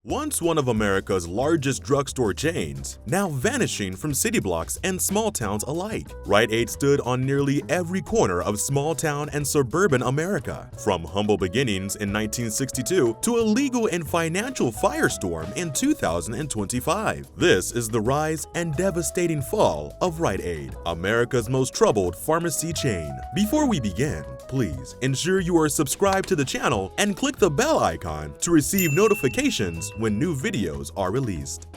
Once one of America's largest drugstore chains, now vanishing from city blocks and small towns alike, Rite Aid stood on nearly every corner of small town and suburban America, from humble beginnings in 1962 to a legal and financial firestorm in 2025. This is the rise and devastating fall of Rite Aid, America's most troubled pharmacy chain. Before we begin, please ensure you are subscribed to the channel and click the bell icon to receive notifications when new videos are released.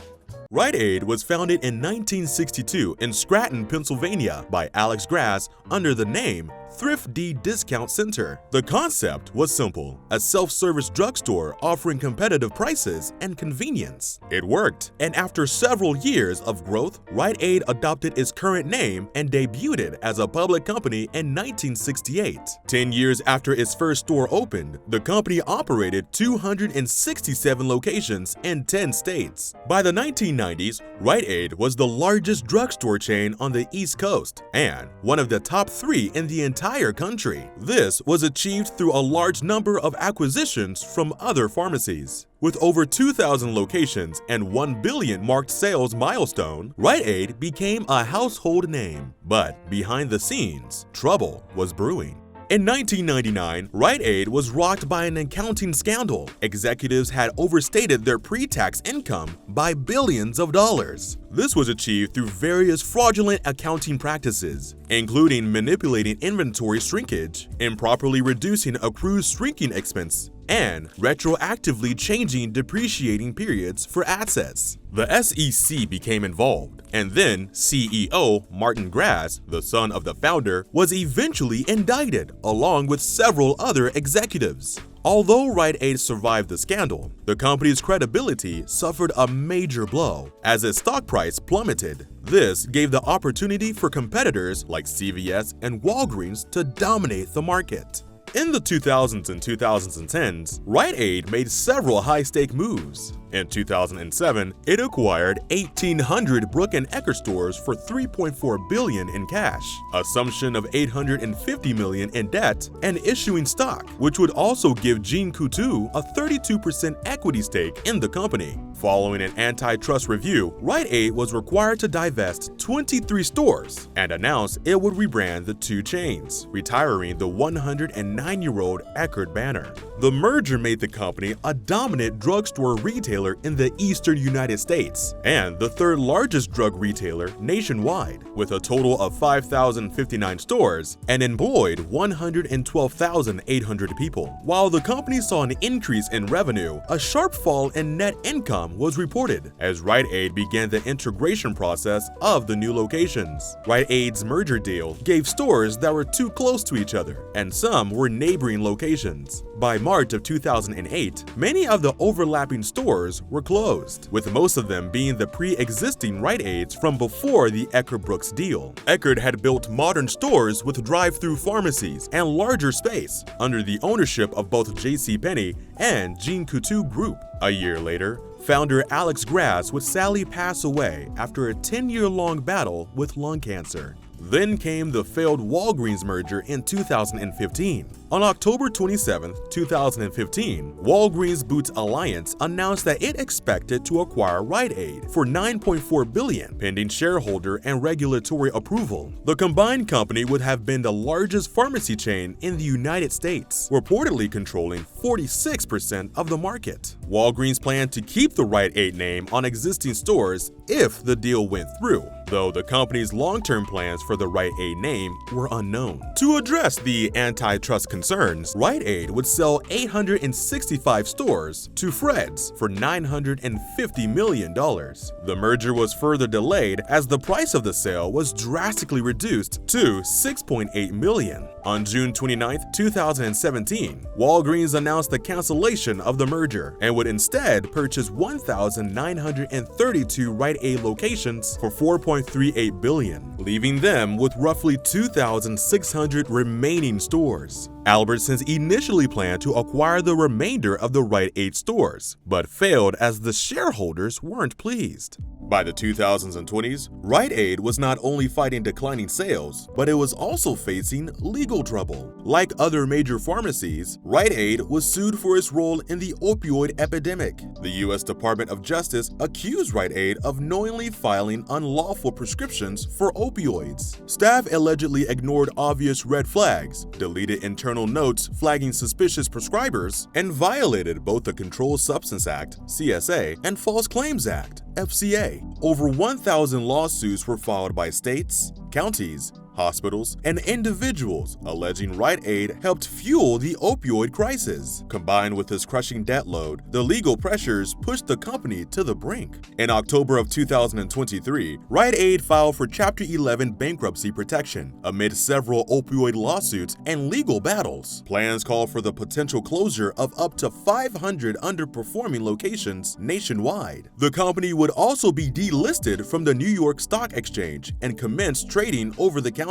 Rite Aid was founded in 1962 in Scranton, Pennsylvania by Alex Grass under the name Thrift D Discount Center. The concept was simple: a self-service drugstore offering competitive prices and convenience. It worked, and after several years of growth, Rite Aid adopted its current name and debuted it as a public company in 1968. 10 years after its first store opened, the company operated 267 locations in 10 states. By the 1990s, Rite Aid was the largest drugstore chain on the East Coast and one of the top 3 in the entire country. This was achieved through a large number of acquisitions from other pharmacies. With over 2,000 locations and 1 billion marked sales milestone, Rite Aid became a household name. But behind the scenes, trouble was brewing. In 1999, Rite Aid was rocked by an accounting scandal. Executives had overstated their pre-tax income by billions of dollars. This was achieved through various fraudulent accounting practices, including manipulating inventory shrinkage, improperly reducing accrued shrinking expense, and retroactively changing depreciating periods for assets. The SEC became involved, and then CEO Martin Grass, the son of the founder, was eventually indicted, along with several other executives. Although Rite Aid survived the scandal, the company's credibility suffered a major blow as its stock price plummeted. This gave the opportunity for competitors like CVS and Walgreens to dominate the market. In the 2000s and 2010s, Rite Aid made several high-stake moves. In 2007, it acquired 1,800 Brook and Eckerd stores for $3.4 billion in cash, assumption of $850 million in debt, and issuing stock, which would also give Jean Coutu a 32% equity stake in the company. Following an antitrust review, Rite Aid was required to divest 23 stores and announced it would rebrand the 2 chains, retiring the 109-year-old Eckerd banner. The merger made the company a dominant drugstore retailer in the eastern United States and the 3rd largest drug retailer nationwide, with a total of 5,059 stores and employed 112,800 people. While the company saw an increase in revenue, a sharp fall in net income was reported as Rite Aid began the integration process of the new locations. Rite Aid's merger deal gave stores that were too close to each other, and some were neighboring locations. By March of 2008, many of the overlapping stores were closed, with most of them being the pre-existing Rite Aids from before the Eckerd-Brooks deal. Eckerd had built modern stores with drive-through pharmacies and larger space under the ownership of both JCPenney and Jean Coutu Group. A year later, founder Alex Grass would sadly pass away after a 10-year-long battle with lung cancer. Then came the failed Walgreens merger in 2015. On October 27, 2015, Walgreens Boots Alliance announced that it expected to acquire Rite Aid for $9.4 billion, pending shareholder and regulatory approval. The combined company would have been the largest pharmacy chain in the United States, reportedly controlling 46% of the market. Walgreens planned to keep the Rite Aid name on existing stores if the deal went through, though the company's long-term plans for the Rite Aid name were unknown. To address the antitrust concerns, Rite Aid would sell 865 stores to Fred's for $950 million. The merger was further delayed as the price of the sale was drastically reduced to $6.8 million. On June 29, 2017, Walgreens announced the cancellation of the merger and would instead purchase 1,932 Rite Aid locations for $4.38 billion, leaving them with roughly 2,600 remaining stores. Albertsons initially planned to acquire the remainder of the Rite Aid stores, but failed as the shareholders weren't pleased. By the 2000s and 20s, Rite Aid was not only fighting declining sales, but it was also facing legal trouble. Like other major pharmacies, Rite Aid was sued for its role in the opioid epidemic. The U.S. Department of Justice accused Rite Aid of knowingly filing unlawful prescriptions for opioids. Staff allegedly ignored obvious red flags, deleted internal notes flagging suspicious prescribers, and violated both the Controlled Substance Act (CSA) and False Claims Act (FCA). Over 1,000 lawsuits were filed by states, counties, hospitals, and individuals alleging Rite Aid helped fuel the opioid crisis. Combined with this crushing debt load, the legal pressures pushed the company to the brink. In October of 2023, Rite Aid filed for Chapter 11 bankruptcy protection amid several opioid lawsuits and legal battles. Plans call for the potential closure of up to 500 underperforming locations nationwide. The company would also be delisted from the New York Stock Exchange and commence trading over the counter.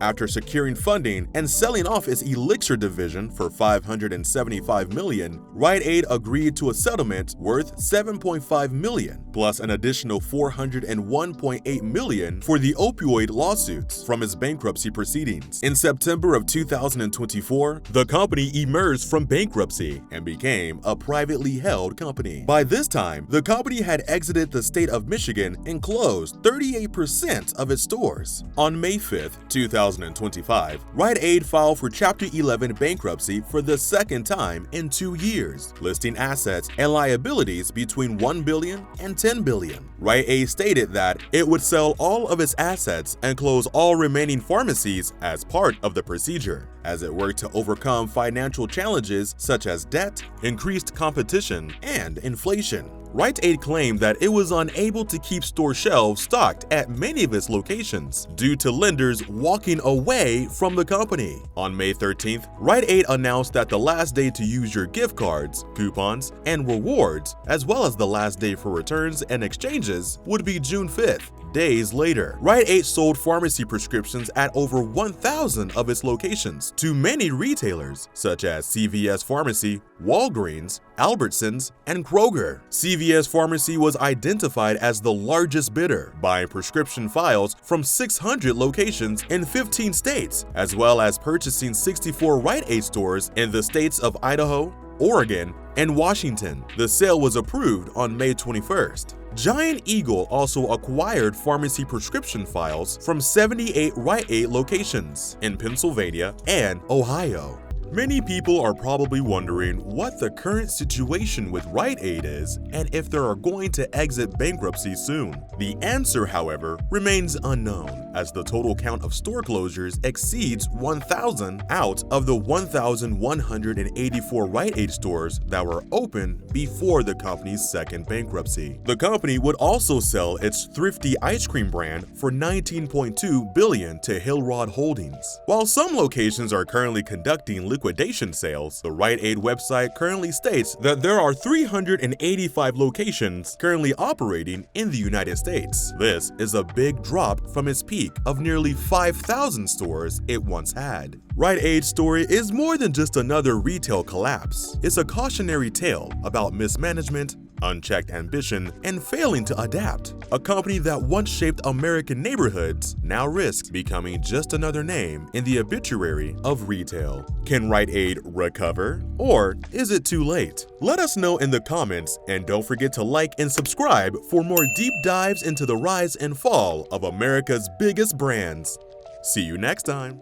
After securing funding and selling off its Elixir division for $575 million, Rite Aid agreed to a settlement worth $7.5 million, plus an additional $401.8 million for the opioid lawsuits from its bankruptcy proceedings. In September of 2024, the company emerged from bankruptcy and became a privately held company. By this time, the company had exited the state of Michigan and closed 38% of its stores. On May 5th, 2025, Rite Aid filed for Chapter 11 bankruptcy for the second time in 2 years, listing assets and liabilities between $1 billion and $10 billion. Rite Aid stated that it would sell all of its assets and close all remaining pharmacies as part of the procedure, as it worked to overcome financial challenges such as debt, increased competition, and inflation. Rite Aid claimed that it was unable to keep store shelves stocked at many of its locations due to lenders walking away from the company. On May 13th, Rite Aid announced that the last day to use your gift cards, coupons, and rewards, as well as the last day for returns and exchanges, would be June 5th. Days later, Rite Aid sold pharmacy prescriptions at over 1,000 of its locations to many retailers such as CVS Pharmacy, Walgreens, Albertsons, and Kroger. CVS Pharmacy was identified as the largest bidder, buying prescription files from 600 locations in 15 states, as well as purchasing 64 Rite Aid stores in the states of Idaho, Oregon, and Washington. The sale was approved on May 21st. Giant Eagle also acquired pharmacy prescription files from 78 Rite Aid locations in Pennsylvania and Ohio. Many people are probably wondering what the current situation with Rite Aid is and if they are going to exit bankruptcy soon. The answer, however, remains unknown, as the total count of store closures exceeds 1,000 out of the 1,184 Rite Aid stores that were open before the company's second bankruptcy. The company would also sell its Thrifty ice cream brand for $19.2 billion to Hillrod Holdings. While some locations are currently conducting liquidation sales, the Rite Aid website currently states that there are 385 locations currently operating in the United States. This is a big drop from its peak of nearly 5,000 stores it once had. Rite Aid's story is more than just another retail collapse. It's a cautionary tale about mismanagement, unchecked ambition, and failing to adapt. A company that once shaped American neighborhoods now risks becoming just another name in the obituary of retail. Can Rite Aid recover, or is it too late? Let us know in the comments, and don't forget to like and subscribe for more deep dives into the rise and fall of America's biggest brands. See you next time.